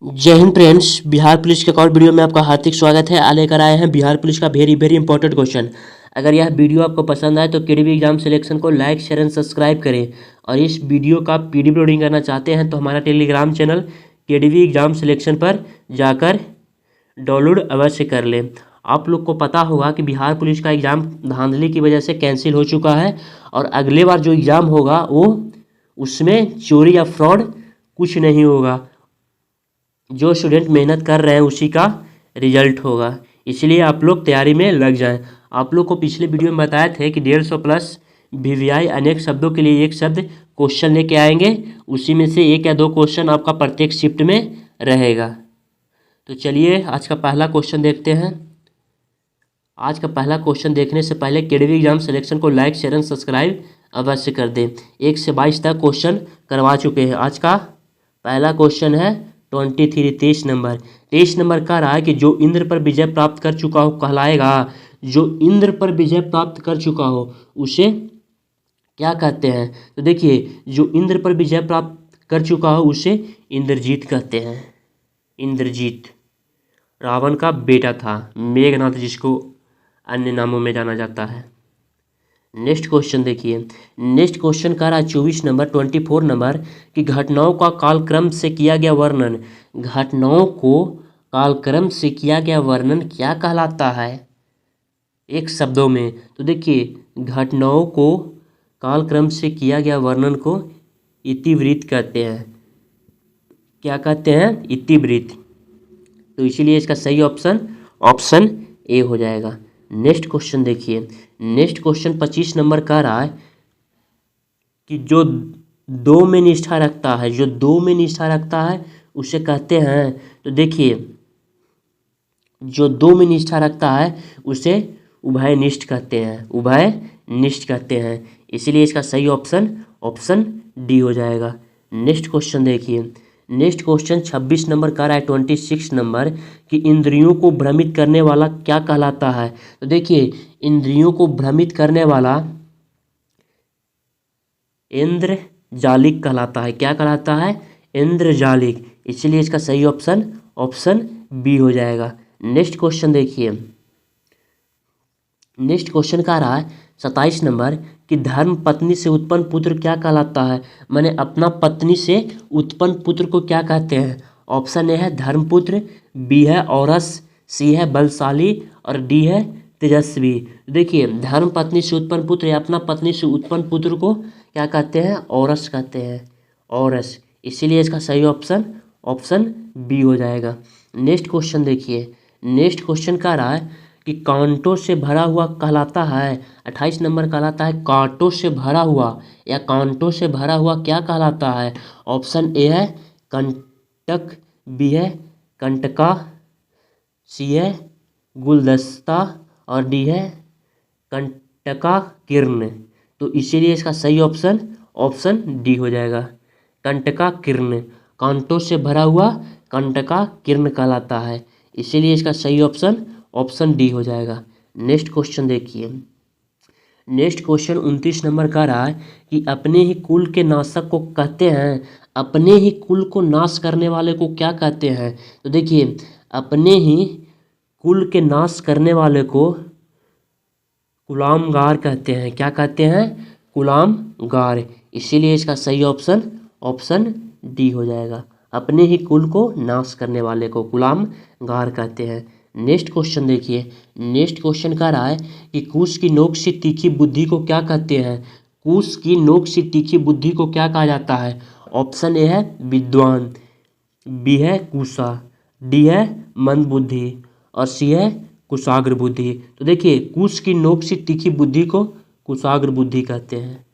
जय Hind friends. Bihar police के एक और वीडियो में आपका हार्दिक स्वागत है। आ लेकर आए हैं बिहार पुलिस का वेरी वेरी इंपॉर्टेंट क्वेश्चन। अगर यह वीडियो आपको पसंद आए तो केडीवी एग्जाम सिलेक्शन को लाइक शेयर एंड सब्सक्राइब करें। और इस वीडियो का पीडीएफ लोडिंग करना चाहते हैं तो हमारा Telegram channel KDV exam selection पर जाकर डाउनलोड अवश्य कर लें। आप लोग को पता होगा कि बिहार पुलिस का एग्ज़ाम धांधली की वजह से कैंसिल हो चुका है और अगले बार जो एग्ज़ाम होगा वो उसमें चोरी या फ्रॉड कुछ नहीं होगा। जो स्टूडेंट मेहनत कर रहे हैं उसी का रिजल्ट होगा, इसलिए आप लोग तैयारी में लग जाएं। आप लोग को पिछले वीडियो में बताए थे कि 150 प्लस वीवीआई अनेक शब्दों के लिए एक शब्द क्वेश्चन लेके आएंगे, उसी में से एक या दो क्वेश्चन आपका प्रत्येक शिफ्ट में रहेगा। तो चलिए आज का पहला क्वेश्चन देखते हैं। आज का पहला क्वेश्चन देखने से पहले केडीवी एग्जाम सिलेक्शन को लाइक शेयर एंड सब्सक्राइब अवश्य कर दें। 1 से 22 तक क्वेश्चन करवा चुके हैं। आज का पहला क्वेश्चन है 23 नंबर। 23 नंबर कह रहा है कि जो इंद्र पर विजय प्राप्त कर चुका हो कहलाएगा। जो इंद्र पर विजय प्राप्त कर चुका हो उसे क्या कहते हैं? तो देखिए, जो इंद्र पर विजय प्राप्त कर चुका हो उसे इंद्रजीत कहते हैं। इंद्रजीत रावण का बेटा था, मेघनाथ जिसको अन्य नामों में जाना जाता है। नेक्स्ट क्वेश्चन देखिए। नेक्स्ट क्वेश्चन कह रहा है 24 नंबर 24 नंबर कि घटनाओं का कालक्रम से किया गया वर्णन। घटनाओं को कालक्रम से किया गया वर्णन क्या कहलाता है? एक शब्दों में। तो देखिए, घटनाओं को कालक्रम से किया गया वर्णन को इतिवृत्त कहते हैं। क्या कहते हैं? इतिवृत्त। तो इसीलिए इसका सही ऑप्शन ए हो जाएगा। नेक्स्ट क्वेश्चन देखिए। नेक्स्ट क्वेश्चन 25 नंबर कह रहा है कि जो दो में निष्ठा रखता है, जो दो में निष्ठा रखता है उसे कहते हैं। तो देखिए, जो दो में निष्ठा रखता है उसे उभयनिष्ठ कहते हैं। उभयनिष्ठ कहते हैं, इसीलिए इसका सही ऑप्शन डी हो जाएगा। नेक्स्ट क्वेश्चन देखिए। नेक्स्ट क्वेश्चन 26 नंबर कह रहा है 26 नंबर कि इंद्रियों को भ्रमित करने वाला क्या कहलाता है? तो देखिए, इंद्रियों को भ्रमित करने वाला इंद्रजालिक कहलाता है। क्या कहलाता है? इंद्रजालिक। इसलिए इसका सही ऑप्शन बी हो जाएगा। नेक्स्ट क्वेश्चन देखिए। नेक्स्ट क्वेश्चन का रहा है 27 नंबर कि धर्म पत्नी से उत्पन्न पुत्र क्या कहलाता है? मैंने अपना पत्नी से उत्पन्न पुत्र को क्या कहते हैं? ऑप्शन ए है धर्मपुत्र, बी है औरस, सी है बलशाली और डी है तेजस्वी। देखिए, धर्म पत्नी से उत्पन्न पुत्र या अपना पत्नी से उत्पन्न पुत्र को क्या कहते हैं? औरस कहते हैं। औरस। इसीलिए इसका सही ऑप्शन बी हो जाएगा। नेक्स्ट क्वेश्चन देखिए। नेक्स्ट क्वेश्चन का रहा है कि कांटों से भरा हुआ कहलाता है। 28 नंबर कहलाता है कांटों से भरा हुआ या कांटों से भरा हुआ क्या कहलाता है? ऑप्शन ए है कंटक, बी है कंटका, सी है गुलदस्ता और डी है कंटका किरण। तो इसीलिए इसका सही ऑप्शन डी हो जाएगा। कंटका किरण, कांटों से भरा हुआ कंटका किरण कहलाता है, इसीलिए इसका सही ऑप्शन डी हो जाएगा। नेक्स्ट क्वेश्चन देखिए। नेक्स्ट क्वेश्चन 29 नंबर का रहा है कि अपने ही कुल के नाशक को कहते हैं। अपने ही कुल को नाश करने वाले को क्या कहते हैं? तो देखिए, अपने ही कुल के नाश करने वाले को गुलामगार कहते हैं। क्या कहते हैं? गुलामगार। इसीलिए इसका सही ऑप्शन डी हो जाएगा। अपने ही कुल को नाश करने वाले को गुलामगार कहते हैं। नेक्स्ट क्वेश्चन देखिए। नेक्स्ट क्वेश्चन कह रहा है कि कुश की नोक से तीखी बुद्धि को क्या कहते हैं? कुश की नोक से तीखी बुद्धि को क्या कहा जाता है? ऑप्शन ए है विद्वान, बी है कुशा, डी है मंदबुद्धि और सी है कुशाग्र बुद्धि। तो देखिए, कुश की नोक से तीखी बुद्धि को कुशाग्र बुद्धि कहते हैं।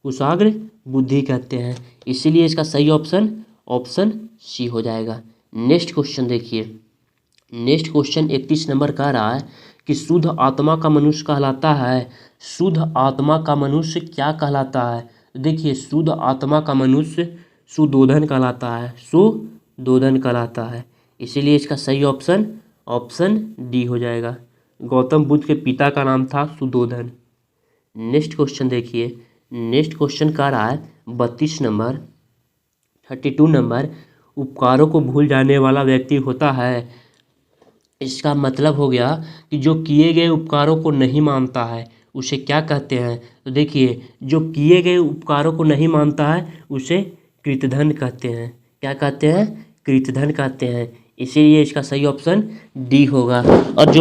कुशाग्र बुद्धि कहते हैं, इसीलिए इसका सही ऑप्शन सी हो जाएगा। नेक्स्ट क्वेश्चन देखिए। नेक्स्ट क्वेश्चन 31 नंबर कह रहा है कि शुद्ध आत्मा का मनुष्य कहलाता है। शुद्ध आत्मा का मनुष्य क्या कहलाता है? देखिए, शुद्ध आत्मा का मनुष्य सुदोधन कहलाता है। सुदोधन कहलाता है, इसीलिए इसका सही ऑप्शन डी हो जाएगा। गौतम बुद्ध के पिता का नाम था सुदोधन। नेक्स्ट क्वेश्चन देखिए। नेक्स्ट क्वेश्चन कह रहा है 32 नंबर 32 नंबर उपकारों को भूल जाने वाला व्यक्ति होता है। इसका मतलब हो गया कि जो किए गए उपकारों को नहीं मानता है उसे क्या कहते हैं? तो देखिए, जो किए गए उपकारों को नहीं मानता है उसे कृतघ्न कहते हैं। क्या कहते हैं? कृतघ्न कहते हैं। इसीलिए इसका सही ऑप्शन डी होगा। और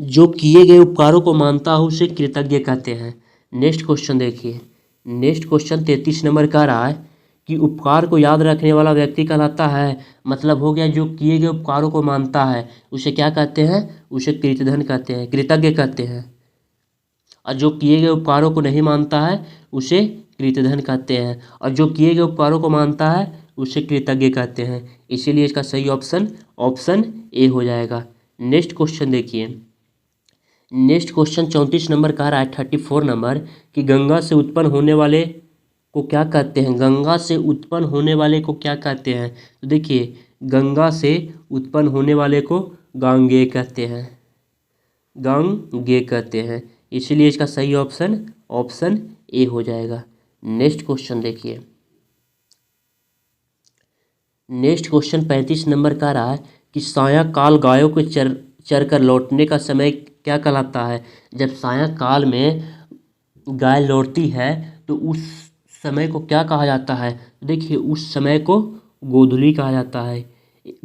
जो किए गए उपकारों को मानता है उसे कृतज्ञ कहते हैं। नेक्स्ट क्वेश्चन देखिए। नेक्स्ट क्वेश्चन 33 नंबर का रहा है कि उपकार को याद रखने वाला व्यक्ति कहलाता है। मतलब हो गया जो किए गए उपकारों को मानता है उसे क्या कहते हैं? उसे कृतघ्न कहते हैं, कृतज्ञ कहते हैं। और जो किए गए उपकारों को नहीं मानता है उसे कृतघ्न कहते हैं। और जो किए गए उपकारों को मानता है उसे कृतज्ञ कहते हैं। इसीलिए इसका सही ऑप्शन ऑप्शन ए हो जाएगा। नेक्स्ट क्वेश्चन देखिए। नेक्स्ट क्वेश्चन 34 नंबर का रहा है, 34 नंबर, कि गंगा से उत्पन्न होने वाले को क्या कहते हैं? गंगा से उत्पन्न होने वाले को क्या कहते हैं? तो देखिए, गंगा से उत्पन्न होने वाले को गांगेय कहते हैं, गांगेय कहते हैं। इसीलिए इसका सही ऑप्शन ऑप्शन ए हो जाएगा। नेक्स्ट क्वेश्चन देखिए। नेक्स्ट क्वेश्चन 35 नंबर का रहा है कि सायंकाल गायों के चर कर लौटने का समय क्या कहलाता है? जब सायंकाल में गाय लौटती है तो उस समय को क्या कहा जाता है? देखिए, उस समय को गोधूली कहा जाता है।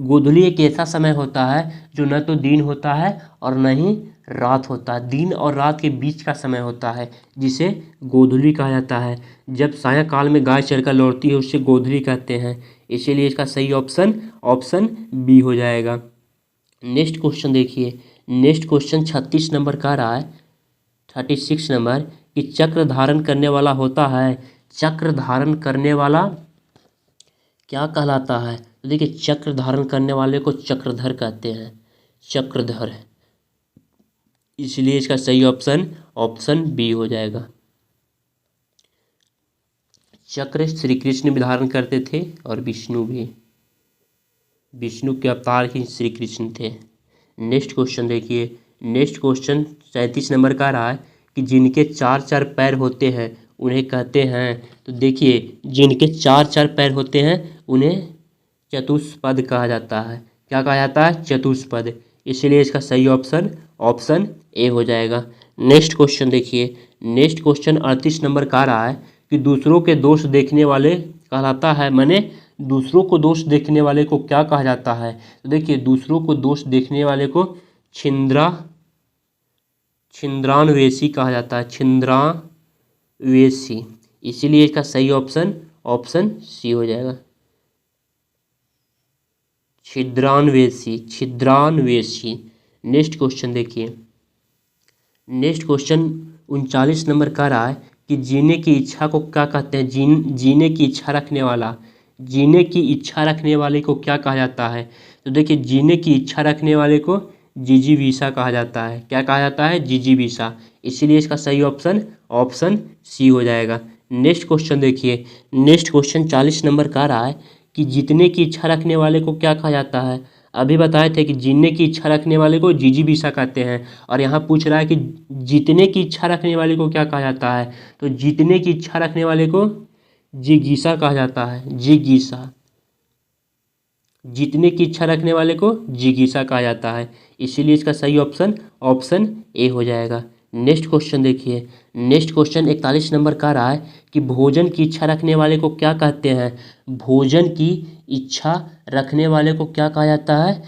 गोधूली एक ऐसा समय होता है जो न तो दिन होता है और न ही रात होता है, दिन और रात के बीच का समय होता है जिसे गोधूली कहा जाता है। जब सायंकाल में गाय चरकर लौटती है उसे गोधूली कहते हैं। इसीलिए इसका सही ऑप्शन ऑप्शन बी हो जाएगा। नेक्स्ट क्वेश्चन देखिए। नेक्स्ट क्वेश्चन 36 नंबर का रहा है, 36 नंबर, कि चक्र धारण करने वाला होता है। चक्र धारण करने वाला क्या कहलाता है? तो देखिए, चक्र धारण करने वाले को चक्रधर कहते हैं, चक्रधर। इसलिए इसका सही ऑप्शन ऑप्शन बी हो जाएगा। चक्र श्री कृष्ण भी धारण करते थे और विष्णु भी, विष्णु के अवतार ही श्री कृष्ण थे। नेक्स्ट क्वेश्चन देखिए। नेक्स्ट क्वेश्चन 37 नंबर का रहा है कि जिनके चार चार पैर होते हैं उन्हें कहते हैं। तो देखिए, जिनके चार चार पैर होते हैं उन्हें चतुष्पद कहा जाता है। क्या कहा जाता है? चतुष्पद। इसीलिए इसका सही ऑप्शन ऑप्शन ए हो जाएगा। नेक्स्ट क्वेश्चन देखिए। नेक्स्ट क्वेश्चन 38 नंबर का रहा है कि दूसरों के दोष देखने वाले कहलाता है। माने दूसरों को दोष देखने वाले को क्या कहा जाता है? तो देखिए, दूसरों को दोष देखने वाले को छिंद्रान्वेषी कहा जाता है, छिंद्रान्वेषी। इसीलिए इसका सही ऑप्शन ऑप्शन सी हो जाएगा, छिद्रान्वेषी, छिद्रान्वेषी। नेक्स्ट क्वेश्चन देखिए। नेक्स्ट क्वेश्चन 39 नंबर का रहा है कि जीने की इच्छा को क्या कहते हैं? जीने की इच्छा रखने वाला, जीने की इच्छा रखने वाले को क्या कहा जाता है? तो देखिए, जीने की इच्छा रखने वाले को जिजीविषा कहा जाता है। क्या कहा जाता है? जिजीविषा। इसीलिए इसका सही ऑप्शन ऑप्शन सी हो जाएगा। नेक्स्ट क्वेश्चन देखिए। नेक्स्ट क्वेश्चन 40 नंबर का रहा है कि जीतने की इच्छा रखने वाले को क्या कहा जाता है? अभी बताए थे कि जीतने की इच्छा रखने वाले को जिजीविषा कहते हैं, और यहाँ पूछ रहा है कि जीतने की इच्छा रखने वाले को क्या कहा जाता है? तो जीतने की इच्छा रखने वाले को जिगीषा कहा जाता है, जिगीषा। जीतने की इच्छा रखने वाले को जिगीषा कहा जाता है। इसीलिए इसका सही ऑप्शन ऑप्शन ए हो जाएगा। नेक्स्ट क्वेश्चन देखिए। नेक्स्ट क्वेश्चन 41 नंबर का रहा है कि भोजन की इच्छा रखने वाले को क्या कहते हैं? भोजन की इच्छा रखने वाले को क्या कहा जाता है?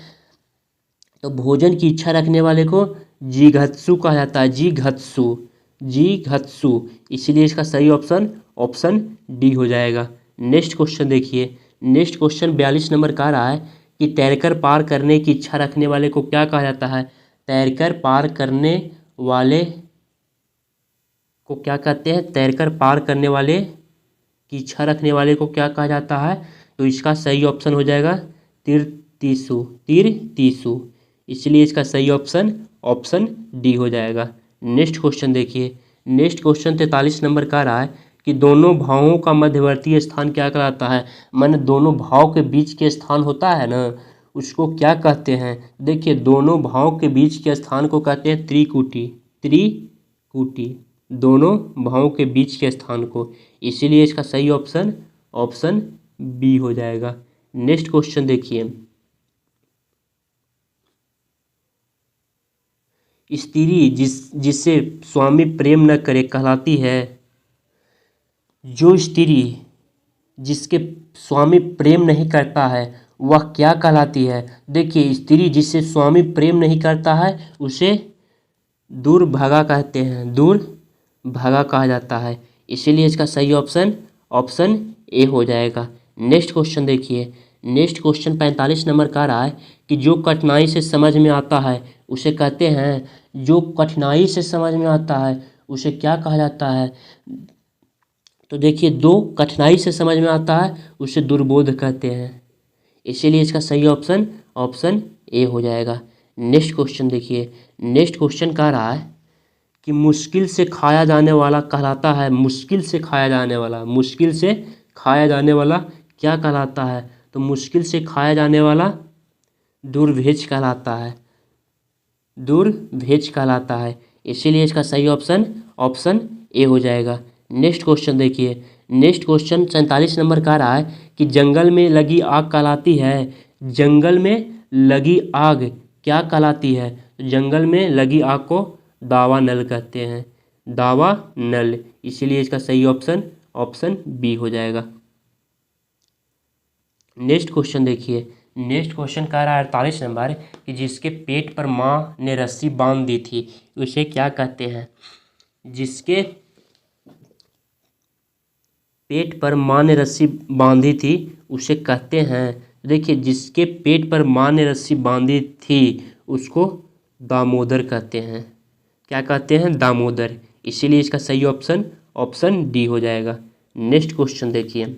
तो भोजन की इच्छा रखने वाले को जिघत्सु कहा जाता है, जिघत्सु, जिघत्सु। इसीलिए इसका सही ऑप्शन ऑप्शन डी हो जाएगा। नेक्स्ट क्वेश्चन देखिए। नेक्स्ट क्वेश्चन 42 नंबर का रहा है कि तैरकर पार करने की इच्छा रखने वाले को क्या कहा जाता है? तैरकर पार करने वाले को क्या कहते हैं? तैरकर पार करने वाले की इच्छा रखने वाले को क्या कहा जाता है? तो इसका सही ऑप्शन हो जाएगा तीर्थीसु, तीर्थीसु। इसलिए इसका सही ऑप्शन ऑप्शन डी हो जाएगा। नेक्स्ट क्वेश्चन देखिए। नेक्स्ट क्वेश्चन 43 नंबर का रहा है कि दोनों भावों का मध्यवर्ती स्थान क्या कहलाता है? माने दोनों भाव के बीच के स्थान होता है ना, उसको क्या कहते हैं? देखिए, दोनों भाव के बीच के स्थान को कहते हैं त्रिकुटी, त्रिकुटी, दोनों भावों के बीच के स्थान को। इसीलिए इसका सही ऑप्शन ऑप्शन बी हो जाएगा। नेक्स्ट क्वेश्चन देखिए, स्त्री जिससे स्वामी प्रेम न करे कहलाती है। जो स्त्री जिसके स्वामी प्रेम नहीं करता है वह क्या कहलाती है। देखिए, स्त्री जिससे स्वामी प्रेम नहीं करता है उसे दुर्भागा कहते हैं, दुर्भागा कहा जाता है। इसीलिए इसका सही ऑप्शन ऑप्शन ए हो जाएगा। नेक्स्ट क्वेश्चन देखिए, नेक्स्ट क्वेश्चन 45 नंबर का रहा है कि जो कठिनाई से समझ में आता है उसे कहते हैं। जो कठिनाई से समझ में आता है उसे क्या कहा जाता है। तो देखिए, दो कठिनाई से समझ में आता है उसे दुर्बोध कहते हैं। इसीलिए इसका सही ऑप्शन ऑप्शन ए हो जाएगा। नेक्स्ट क्वेश्चन देखिए, नेक्स्ट क्वेश्चन कह रहा है कि मुश्किल से खाया जाने वाला कहलाता है। मुश्किल से खाया जाने वाला, मुश्किल से खाया जाने वाला क्या कहलाता है। तो मुश्किल से खाया जाने वाला दुर्भेज कहलाता है, दुर्भेज कहलाता है। इसीलिए इसका सही ऑप्शन ऑप्शन ए हो जाएगा। नेक्स्ट क्वेश्चन देखिए, नेक्स्ट क्वेश्चन 47 नंबर का रहा है कि जंगल में लगी आग कहलाती है। जंगल में लगी आग क्या कहलाती है। जंगल में लगी आग को दावा नल कहते हैं, दावा नल। इसीलिए इसका सही ऑप्शन ऑप्शन बी हो जाएगा। नेक्स्ट क्वेश्चन देखिए, नेक्स्ट क्वेश्चन कह रहा है 48 नंबर कि जिसके पेट पर माँ ने रस्सी बांध दी थी उसे क्या कहते हैं। जिसके पेट पर माँ ने रस्सी बांधी थी उसे कहते हैं। देखिए, जिसके पेट पर माँ ने रस्सी बांधी थी उसको दामोदर कहते हैं। क्या कहते हैं, दामोदर। इसीलिए इसका सही ऑप्शन ऑप्शन डी हो जाएगा। नेक्स्ट क्वेश्चन देखिए,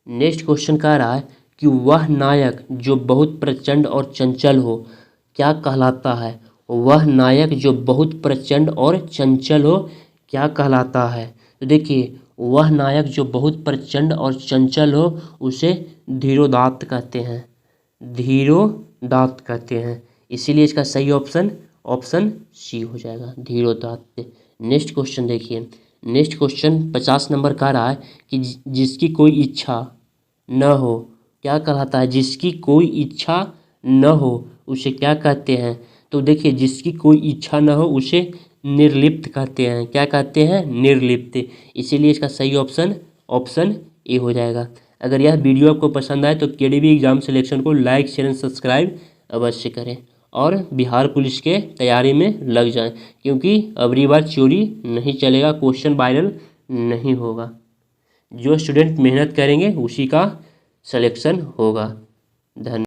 नेक्स्ट क्वेश्चन कह रहा है कि वह नायक जो बहुत प्रचंड और चंचल हो क्या कहलाता है। वह नायक जो बहुत प्रचंड और चंचल हो क्या कहलाता है। तो देखिए, वह नायक जो बहुत प्रचंड और चंचल हो उसे धीरोदात्त कहते हैं, धीरोदात्त कहते हैं। इसीलिए इसका सही ऑप्शन ऑप्शन सी हो जाएगा, धीरोदात्त। नेक्स्ट क्वेश्चन देखिए, नेक्स्ट क्वेश्चन 50 नंबर का रहा है कि जिसकी कोई इच्छा न हो क्या कहलाता है। जिसकी कोई इच्छा न हो उसे क्या कहते हैं। तो देखिए, जिसकी कोई इच्छा न हो उसे निर्लिप्त कहते हैं। क्या कहते हैं, निर्लिप्त। इसीलिए इसका सही ऑप्शन ऑप्शन ए हो जाएगा। अगर यह वीडियो आपको पसंद आए तो केडीबी एग्जाम सिलेक्शन को लाइक शेयर एंड सब्सक्राइब अवश्य करें और बिहार पुलिस के तैयारी में लग जाएं, क्योंकि अगली बार चोरी नहीं चलेगा, क्वेश्चन वायरल नहीं होगा। जो स्टूडेंट मेहनत करेंगे उसी का सिलेक्शन होगा। धन्यवाद।